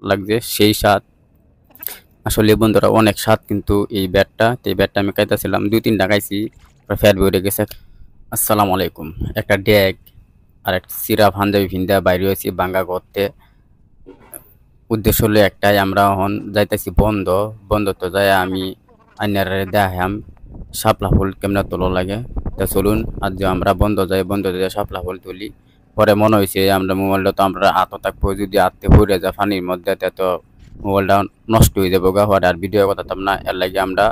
লাগছে, সেই স্বাদ। আসলে বন্ধুরা অনেক স্বাদ কিন্তু এই ব্যাটটা। তো এই ব্যাটটা আমি খাইতেছিলাম, 2-3টা খাইছি, ফ্যাট বেড়ে গেছে। আসসালামু আলাইকুম। একটা ডেক আর একটা সিরা পাঞ্জাবি ভিন্দা বাইরে হয়েছি বাঙ্গা করতে। উদ্দেশ্য হলো একটাই, আমরা এখন যাইতেছি বন্ধ তো যাই আমি আইনার দেখাম শাপলা ফুল কেমনে তোলা লাগে। তা চলুন আজ যে আমরা বন্ধ যাই শাপলা ফুল তুলি। পরে মনে হয়েছে আমরা মোবাইলটা তো আমরা হাতও থাকবো, যদি হাতে পড়ে যায় পানির মধ্যে তো মোবাইলটা নষ্ট হয়ে যাবো গা, আর ভিডিও করতাম না। এর লাগে আমরা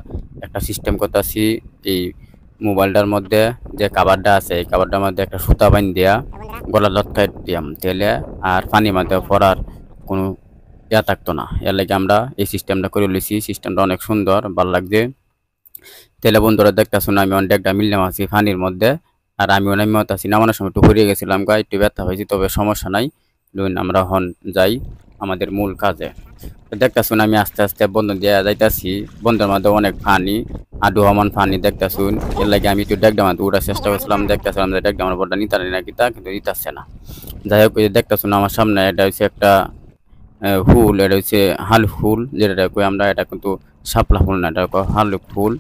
একটা সিস্টেম করতেছি, এই মোবাইলটার মধ্যে যে কাভারটা আছে এই কাভারটার মধ্যে একটা সুতা বাইন দিয়া গলা লটকাই দিয়াম, তেলে আর পানির মধ্যে পড়ার কোনো থাকতো না। এর লাগে আমরা এই সিস্টেমটা করে লইছি। সিস্টেমটা অনেক সুন্দর, ভালো লাগছে। তেলে বন্ধুরা দেখতেছো না, আমি অনেকটা মিললাম আছি পানির মধ্যে, আর আমি অনেক আছি নামানোর সময় একটু ঘুরিয়ে গেছিলাম গা, একটু ব্যথা হয়েছি, তবে সমস্যা নাই। আমরা এখন যাই আমাদের মূল কাজে। দেখতেছো না, আমি আস্তে আস্তে বন্ধ দিয়ে যাইতাছি। বন্ধের মধ্যে অনেক পানি, আডু হমান পানি দেখতেছুন। এর লাগে আমি একটু ডেকডাম উঠার চেষ্টা করছিলাম, দেখতেছিলাম যে ডেকডামের বড়টা নিতে না কিতা, কিন্তু নিতেছে না। যাই হোক, দেখতেছুন আমার সামনে এটা হচ্ছে একটা ফুল, এটা হচ্ছে হালুক ফুল, যেটা কই আমরা, এটা কিন্তু শাপলা ফুল না, এটা হালুক ফুল।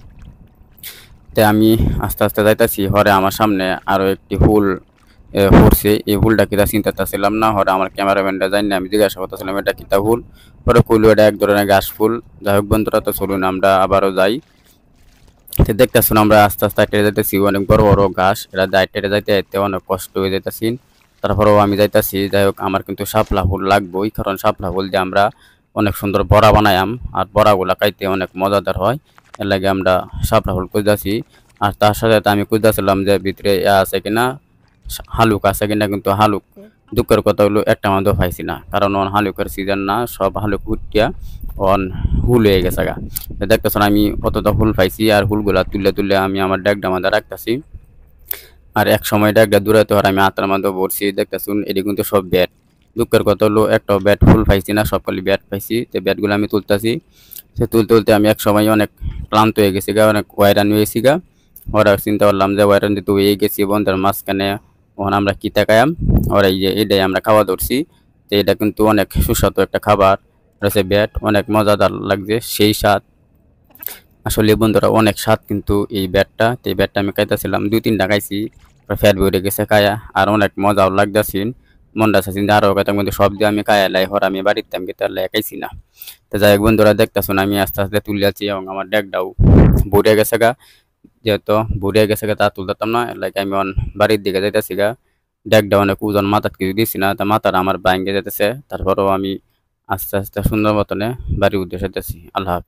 তে আমি আস্তে আস্তে যাইতাছি, হরে আমার সামনে আরো একটি ফুল পড়ছে। এই ফুলটা কিতা চিন্তা ছিলাম না, হরে আমার ক্যামেরাম্যানটা জানি না, আমি জিজ্ঞাসা করতেছিলাম এটা কিতা ফুল। পরে কইলো এটা এক ধরনের ঘাস ফুল। যাই হোক বন্ধুরা, তো চলুন আমরা আবারও যাই। তো দেখতেছুন আমরা আস্তে আস্তে হেঁটে যাইতেছি, অনেক বড় বড় ঘাস, এটা হেঁটে যাইতে যাইতে অনেক কষ্ট হয়ে যাইতেছি। তারপরেও আমি যাইতাছি। যাই হোক, আমার কিন্তু শাপলা ফুল লাগবেই, কারণ শাপলা ফুল দিয়ে আমরা অনেক সুন্দর বড়া বানাইম, আর বড়াগুলা খাইতে অনেক মজাদার হয়। এর লাগে আমরা শাপলা ফুল খুঁজতেছি। আর তার সাথে আমি খুঁজতেছিলাম যে ভিতরে আছে কিনা, হালুক আছে কিনা, কিন্তু হালুক দুঃখের কথা হলো একটা মধ্যে পাইছি না, কারণ হালুকের সিজন না, সব হালুক উঠিয়া হুল হয়ে গেছে গা। দেখতেছেন আমি কতটা ফুল পাইছি, আর ফুলগুলা তুলে তুলে আমি আমার ডেকটা মধ্যে রাখতেছি। আর এক সময় ডেকটা দূরাতে হওয়ার আমি আত্মার মধ্যে পড়ছি। দেখতেছুন এটি কিন্তু সব ব্যাট। দুঃখের কথা হলো একটা ব্যাট ফুল পাইছি না, সবগুলি ব্যাট পাইছি। তো ব্যাটগুলো আমি তুলতেছি। সে তুলতে তুলতে আমি এক সময় অনেক ক্লান্ত হয়ে গেছি গা, অনেক ওয়াইরান হয়েছি গা। ওরা চিন্তা করলাম যে ওয়াইরান দিতে হয়ে গেছি বন্ধের মাঝখানে, ওখানে আমরা কি তাকায়াম, ওরা এই যে এটাই আমরা খাওয়া ধরছি। তো এটা কিন্তু অনেক সুস্বাদু একটা খাবার রয়েছে, ব্যাট অনেক মজাদার লাগছে, সেই স্বাদ। আসলে বন্ধুরা অনেক স্বাদ কিন্তু এই ব্যাটটা। তো এই ব্যাটটা আমি খাইতেছিলাম, 2-3টা খাইছি, ফ্যাট বেড়ে গেছে খায়া, আর অনেক মজাও লাগতেছিল। মনটা চাচ্ছি যে আরো খাইতাম, কিন্তু সব দিয়ে আমি খায়া লাই হর আমি বাড়িতে আমি খাইছি না। তো যাই হোক বন্ধুরা, দেখতেছুন আমি আস্তে আস্তে তুলে যাচ্ছি, এবং আমার ডেকটাও ভরে গেছে গা। যেহেতু ভরে গেছে গা, তা তুলতাম না, লাইক আমি বাড়ির দিকে যাইতেছি গা। ডেকটা অনেক ওজন, মাথার কিছু দিছি না, তা মাথাটা আমার ভাঙ্গে যেতেছে। তারপরেও আমি আস্তে আস্তে সুন্দর মতনে বাড়ির উদ্দেশ্যে যেতেছি। আল্লাহ হাফেজ।